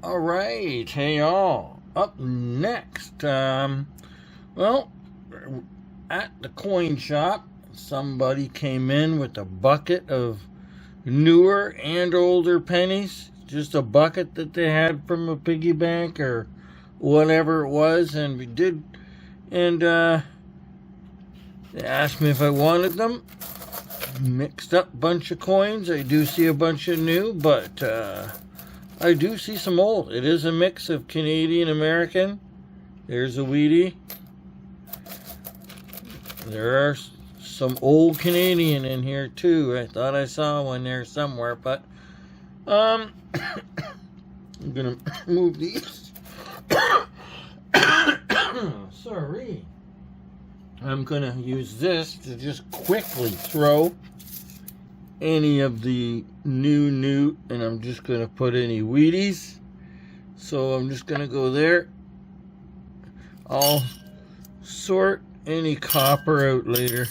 All right, hey y'all. Up next, well, at the coin shop, somebody came in with a bucket of newer and older pennies. Just a bucket that they had from a piggy bank or whatever it was, and they asked me if I wanted them. Mixed up bunch of coins. I do see a bunch of new, but I do see some old. It is a mix of Canadian American. There's a Wheatie. There are some old Canadian in here too. I thought I saw one there somewhere, but I'm gonna move these. Sorry. I'm gonna use this to just quickly throw any of the new, and I'm just gonna put any Wheaties. So I'm just gonna go there. I'll sort any copper out later.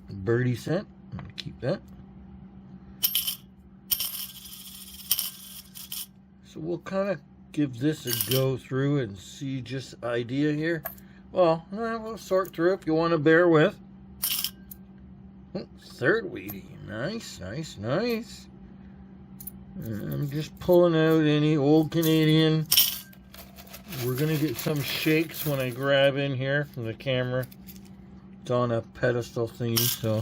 Birdie cent. I'm gonna keep that. So we'll kind of give this a go through and see just idea here. Well, we'll sort through if you want to bear with. Third Wheatie. Nice. I'm just pulling out any old Canadian. We're going to get some shakes when I grab in here from the camera. It's on a pedestal thingy, so.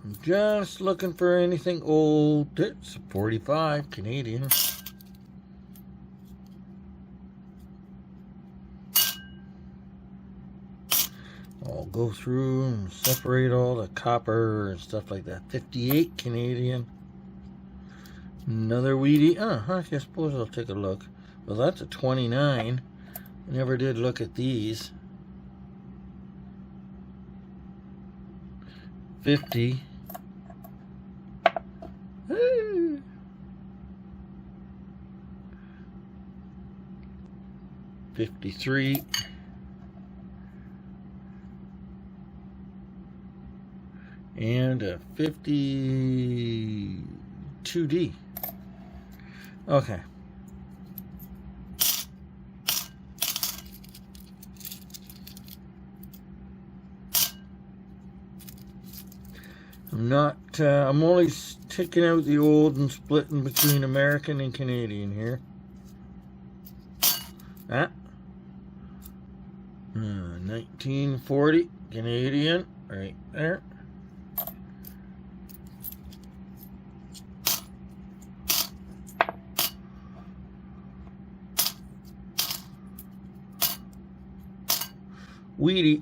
I'm just looking for anything old. It's 45 Canadian. I'll go through and separate all the copper and stuff like that. 58 Canadian. Another Wheatie. I suppose I'll take a look. Well, that's a 29. I never did look at these. 50. 53. And a 52D. Okay. I'm only taking out the old and splitting between American and Canadian here. 1940 Canadian, right there. Wheatie.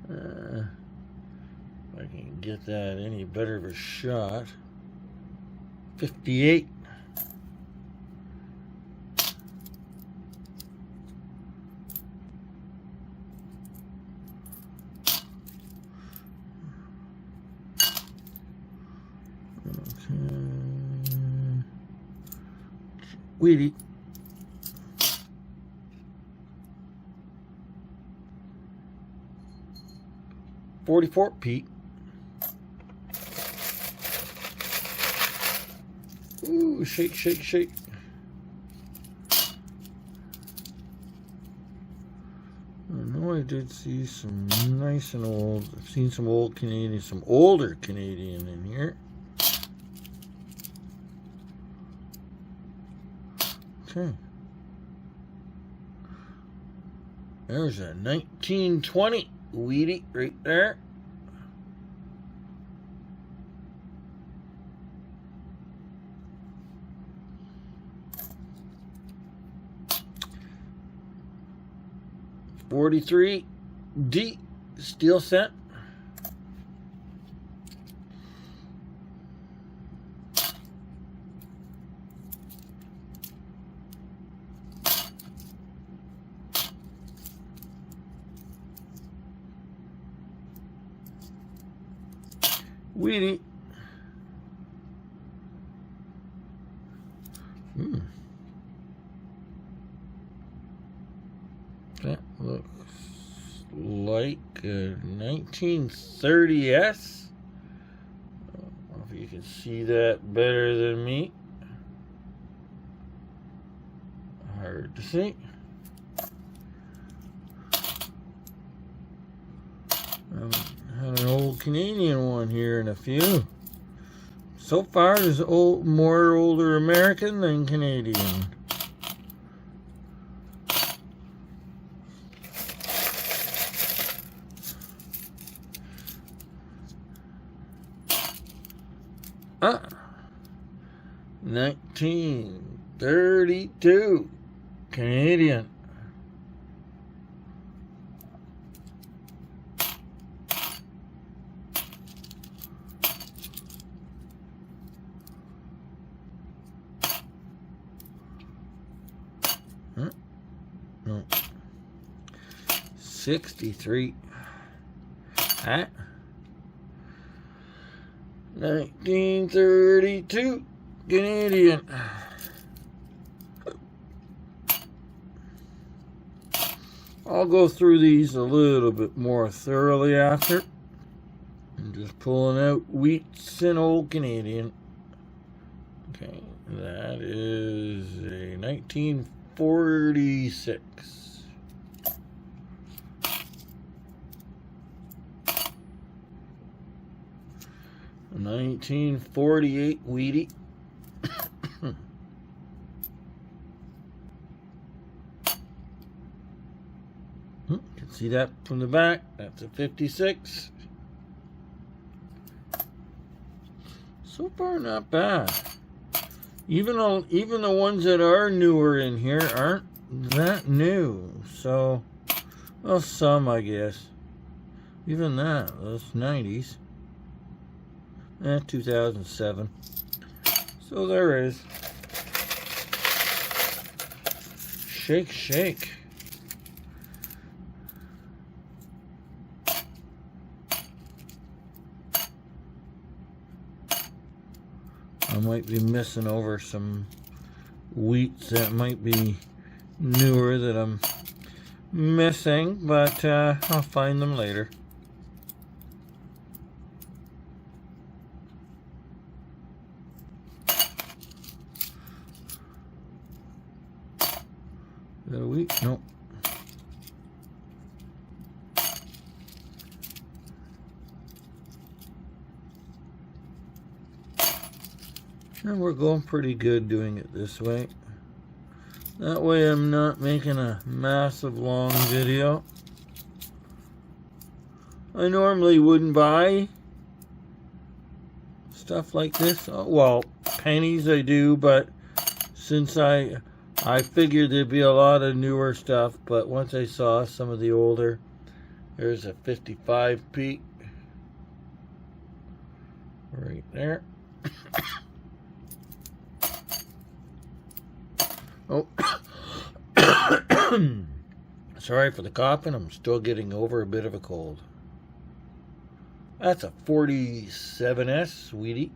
If I can get that any better of a shot. 58. Wheatie. 44 Pete. Ooh, shake. I know I did see some nice and old. I've seen some old Canadian, some older Canadian in here. Okay. There's a 1920 Wheatie right there. $43D steel cent. Wheatie. That looks like a 1930S. I don't know if you can see that better than me. Hard to see. Had an old Canadian one here in a few. So far, there's more older American than Canadian. Ah, 1932 Canadian. No. 63. Ah. 1932 Canadian. I'll go through these a little bit more thoroughly after. I'm just pulling out wheats and old Canadian. Okay, that is a 1946. 1948 Wheatie. You can see that from the back. That's a 56. So far, not bad. Even the ones that are newer in here aren't that new. So, well, some I guess. Even that, those 90s. 2007. So there is. Shake, shake. I might be missing over some wheats that might be newer that I'm missing, but I'll find them later. Is that a wheat? Nope. And we're going pretty good doing it this way. That way I'm not making a massive long video. I normally wouldn't buy stuff like this. Oh, well, pennies I do, but since I figured there'd be a lot of newer stuff, but once I saw some of the older, there's a 55p right there. Oh, sorry for the coughing. I'm still getting over a bit of a cold. That's a 47S, sweetie.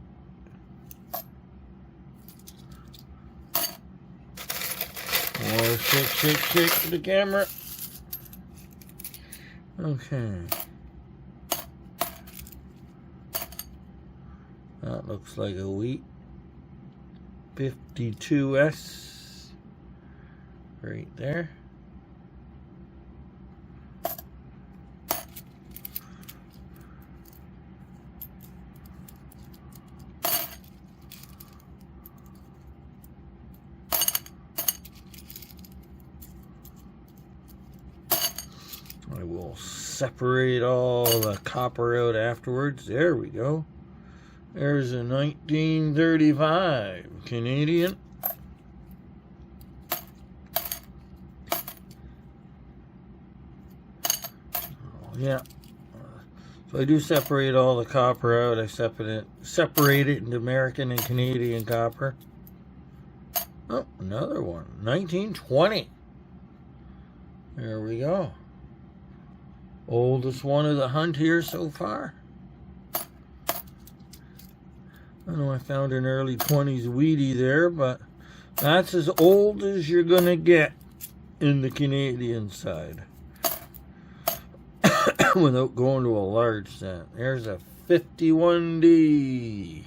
More shake, shake, shake to the camera. Okay. That looks like a wheat. 52S. Right there. I will separate all the copper out afterwards. There we go. There's a 1935 Canadian. Yeah, so I do separate all the copper out. I separate it into American and Canadian copper. Oh, another one, 1920. There we go. Oldest one of the hunt here so far. I know I found an early 20s Wheatie there, but that's as old as you're gonna get in the Canadian side. without going to a large cent. There's a 51D.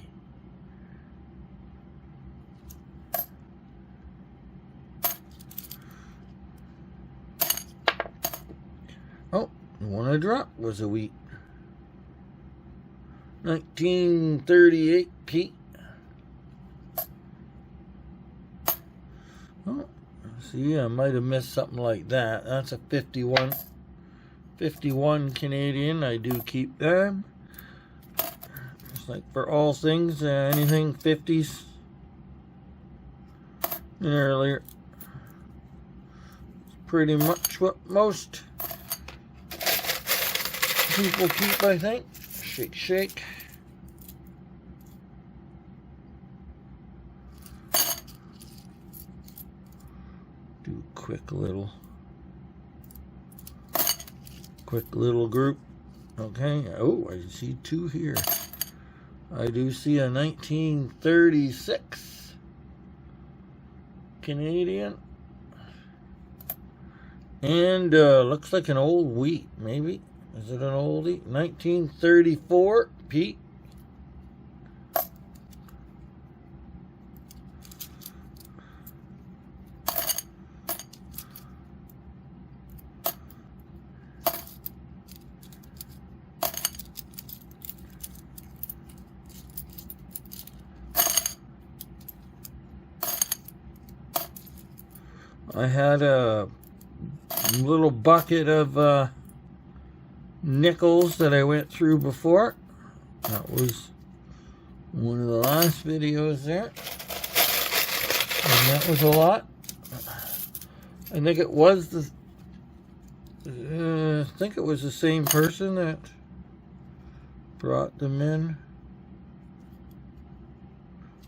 Oh, the one I dropped was a wheat. 1938 Pete. Oh, see, I might have missed something like that. That's a 51. 51 Canadian. I do keep them. Just like for all things, anything 50s and earlier. It's pretty much what most people keep, I think. Shake, shake. Do quick little group. Okay. Oh, I see two here. I do see a 1936 Canadian. And looks like an old wheat, maybe. Is it an oldie? 1934 Pete. I had a little bucket of nickels that I went through before. That was one of the last videos there. And that was a lot. I think it was the same person that brought them in.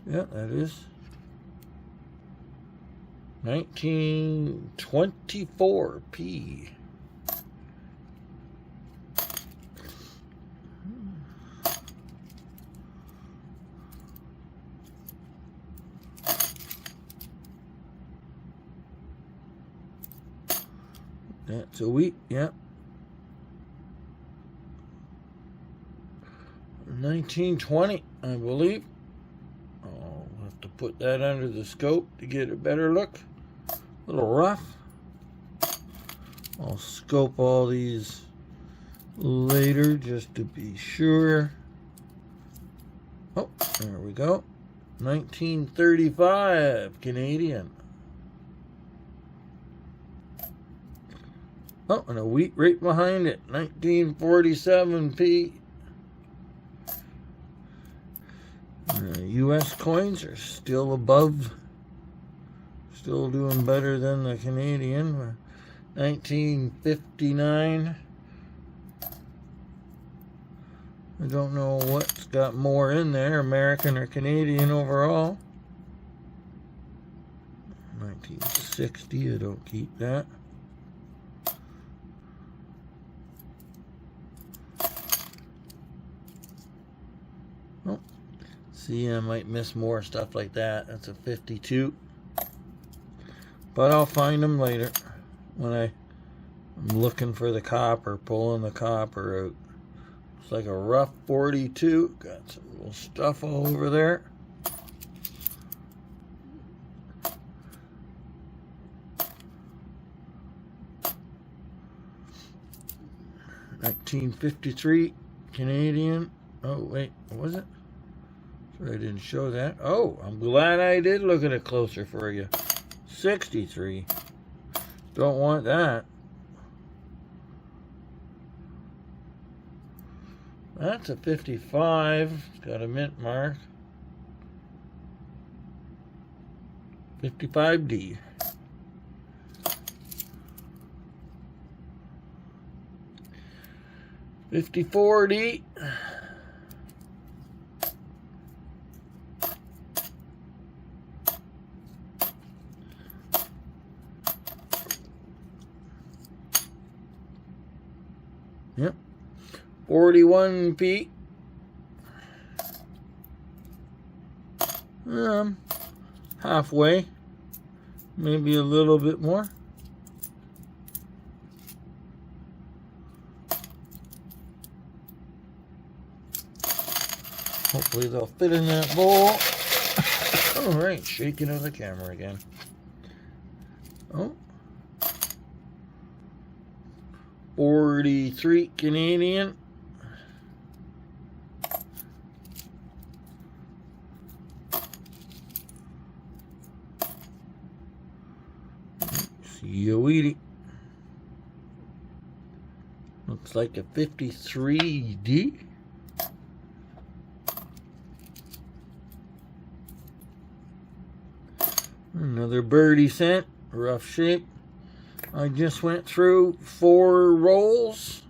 Yeah, that is 1924 P. That's a wheat, yeah. 1920, I believe. I'll have to put that under the scope to get a better look. A little rough. I'll scope all these later just to be sure. Oh, there we go. 1935 Canadian. Oh, and a wheat right behind it. 1947 P. U.S. coins are still above, still doing better than the Canadian. 1959. I don't know what's got more in there, American or Canadian overall. 1960, I don't keep that. Oh, see, I might miss more stuff like that. That's a 52. But I'll find them later when I'm looking for the copper, pulling the copper out. It's like a rough 42. Got some little stuff all over there. $1953 Canadian. Oh wait, was it? Sorry, I didn't show that. Oh, I'm glad I did look at it closer for you. 63. Don't want that. That's a 55. It's got a mint mark. 55D. $54D. Yep. 41P. Halfway. Maybe a little bit more. Hopefully they'll fit in that bowl. Alright, shaking of the camera again. Oh. 43 Canadian. See you, Weedy. Looks like a 53D. Another birdie scent, rough shape. I just went through 4 rolls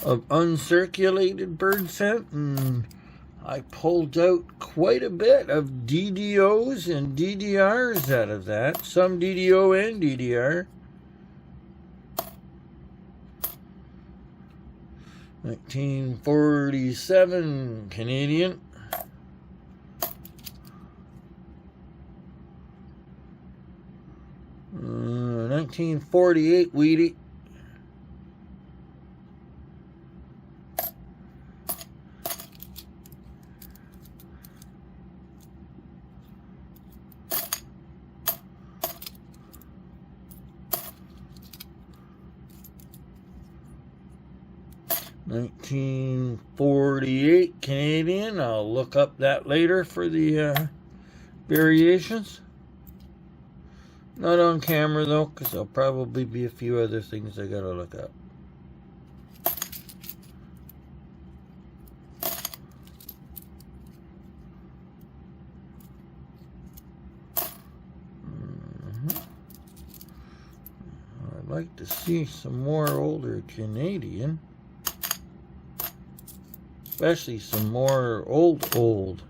of uncirculated bird scent, and I pulled out quite a bit of DDOs and DDRs out of that. Some DDO and DDR. 1947 Canadian. 1948 Weedy. $19.48 Canadian. I'll look up that later for the variations. Not on camera though, because there'll probably be a few other things I gotta look up. I'd like to see some more older Canadian. Especially some more old.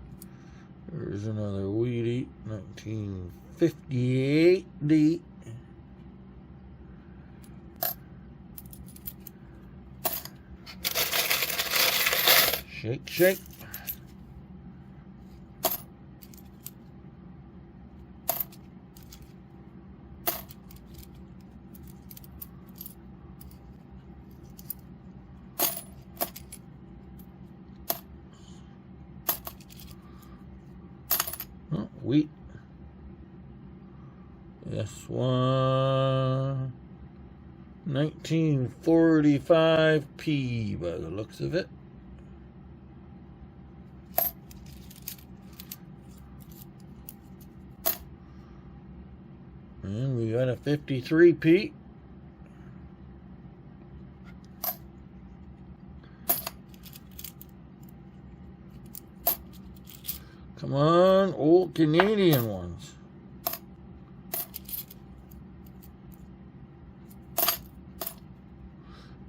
There's another Weedy, 1958 D. Shake, shake. Wheat. This one. 1945 P by the looks of it. And we got a 53 P. Come on, old Canadian ones.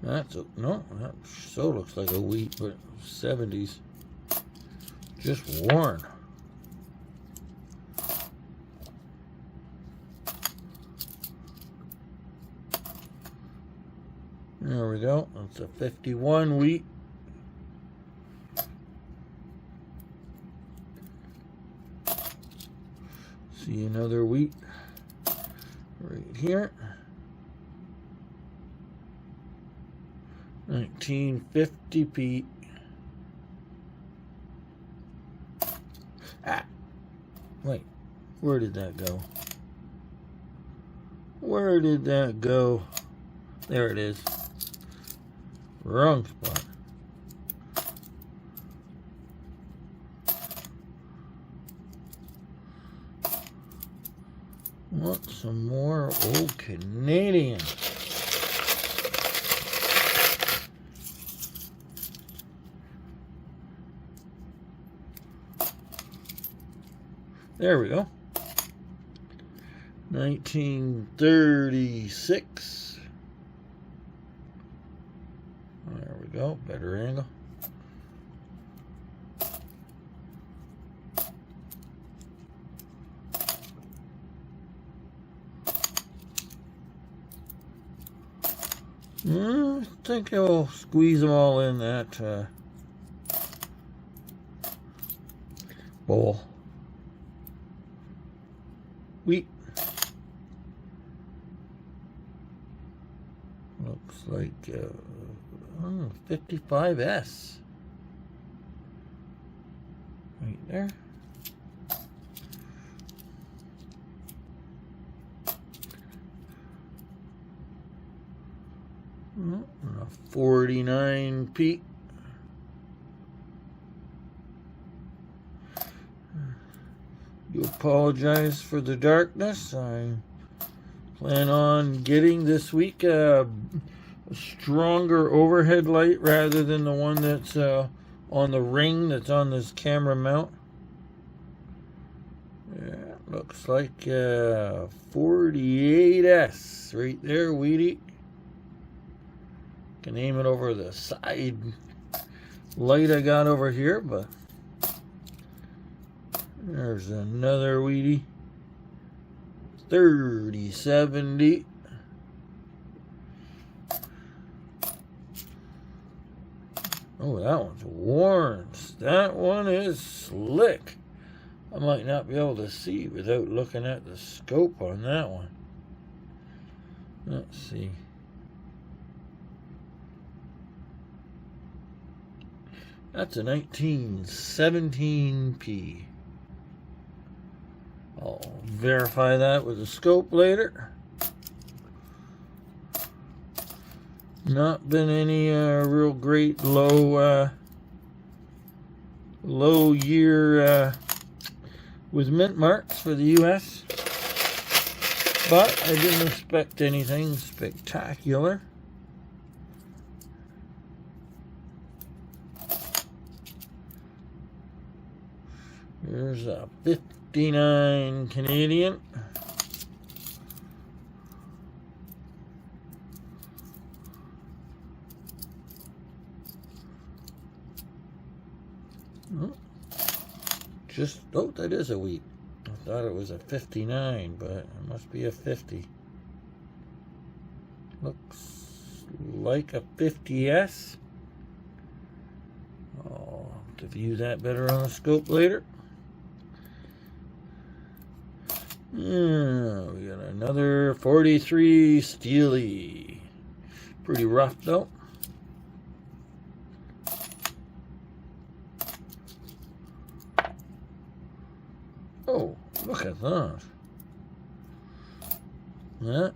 That's a, no, that so looks like a wheat, but 70s. Just worn. There we go. That's a 51 wheat. See another wheat right here. 1950 P. Ah, wait, where did that go? Where did that go? There it is. Wrong spot. Want some more old Canadian. There we go. 1936. There we go. Better angle. I think I'll squeeze them all in that bowl. Wheat. Looks like 55S. there. A 49 peak. Do apologize for the darkness. I plan on getting this week a stronger overhead light rather than the one that's on the ring that's on this camera mount. Yeah, looks like 48S right there, Weedy. Can aim it over the side light I got over here, but there's another Weedy. 3070. Oh, that one's worn. That one is slick. I might not be able to see without looking at the scope on that one. Let's see. That's a 1917P. I'll verify that with a scope later. Not been any real great low year with mint marks for the US, but I didn't expect anything spectacular. Here's a 59 Canadian. Oh, that is a wheat. I thought it was a 59, but it must be a 50. Looks like a 50S. I'll have to view that better on the scope later. Yeah, we got another 43 Steely. Pretty rough though. Oh, look at that. That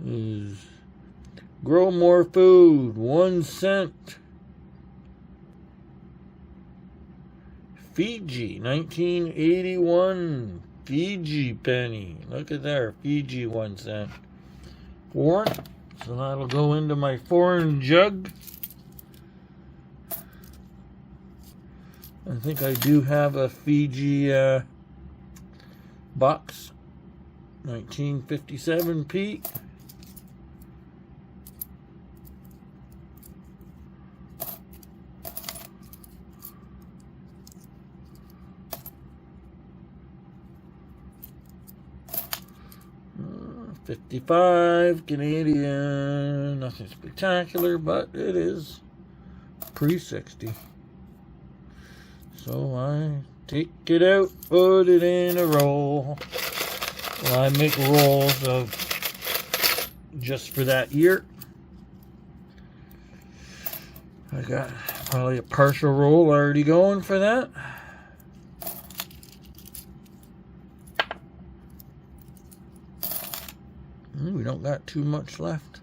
is Grow More Food, 1 cent. Fiji, 1981. Fiji penny. Look at there, Fiji 1 cent. Foreign. So that'll go into my foreign jug. I think I do have a Fiji box, 1957P. $55 Canadian. Nothing spectacular, but it is pre-60. So I take it out, put it in a roll. Well, I make rolls of just for that year. I got probably a partial roll already going for that. We don't got too much left.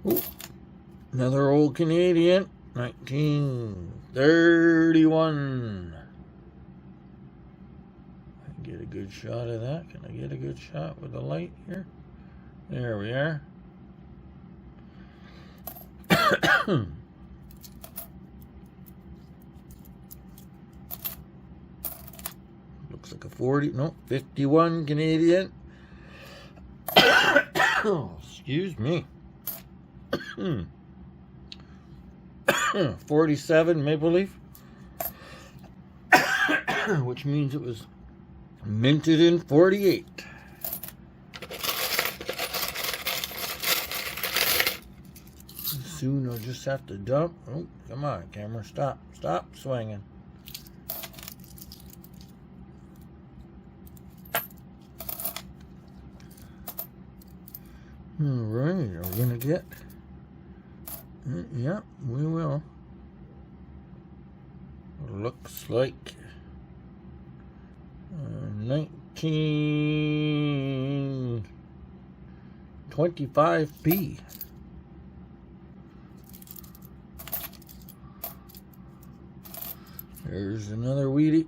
Ooh. Another old Canadian, 1931. I can get a good shot of that. Can I get a good shot with the light here? There we are. Looks like a 40, no, 51 Canadian. Oh, excuse me. 47 Maple Leaf, which means it was minted in 48. Soon I'll just have to dump. Oh, come on, camera, stop swinging. Alright, are we gonna get... Yep, we will. Looks like 1925p. There's another weedy.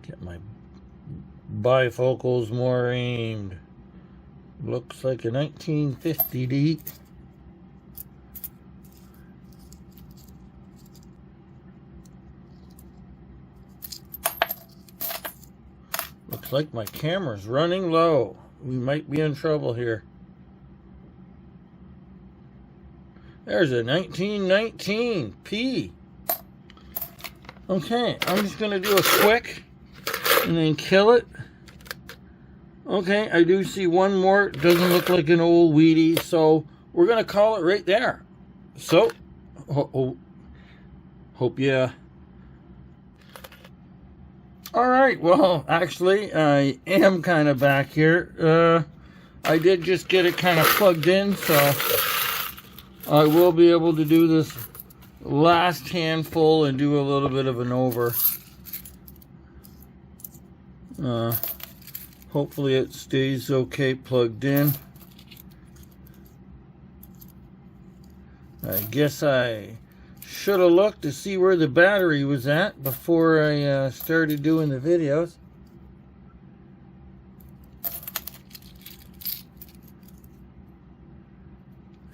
Get my bifocals more aimed. Looks like a 1950D. Looks like my camera's running low. We might be in trouble here. There's a 1919P. Okay, I'm just gonna do a quick and then kill it. Okay, I do see one more. It doesn't look like an old weedy, so we're gonna call it right there. So, hope you. All right. Well, actually, I am kind of back here. I did just get it kind of plugged in, so I will be able to do this last handful and do a little bit of an over. Hopefully it stays okay plugged in. I guess I should have looked to see where the battery was at before I started doing the videos.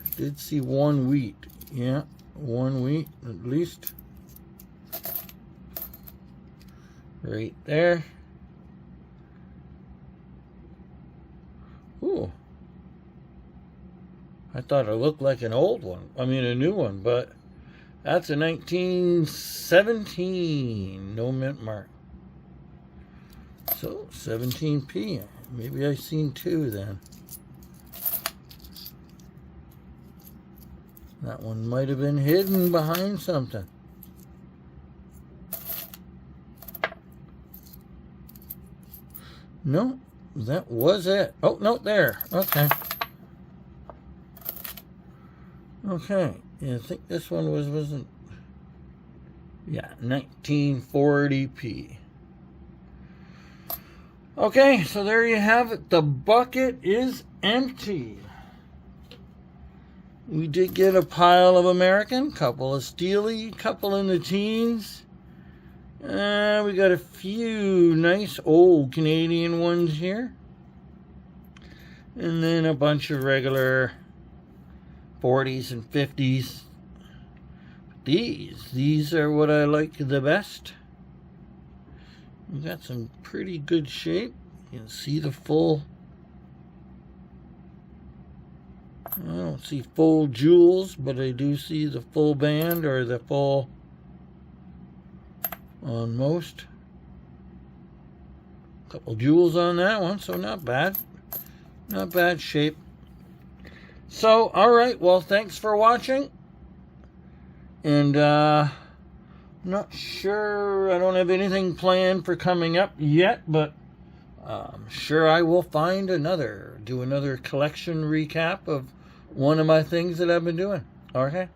I did see one wheat. Yeah, one wheat at least. Right there. Ooh. I thought it looked like an old one. I mean a new one, but that's a 1917. No mint mark. So 17p. Maybe I've seen two then. That one might have been hidden behind something. No, that was it. Oh, no, there. Okay. Okay. Yeah, I think this one wasn't. Yeah, 1940p. Okay, so there you have it. The bucket is empty. We did get a pile of American, couple of Steely, couple in the teens. We got a few nice old Canadian ones here. And then a bunch of regular 40s and 50s. These are what I like the best. We got some pretty good shape. You can see the full. I don't see full jewels, but I do see the full band or the full on most. Couple jewels on that one, so not bad. Not bad shape. So, alright, well, thanks for watching. And, I'm not sure, I don't have anything planned for coming up yet, but I'm sure I will find do another collection recap of one of my things that I've been doing. Okay?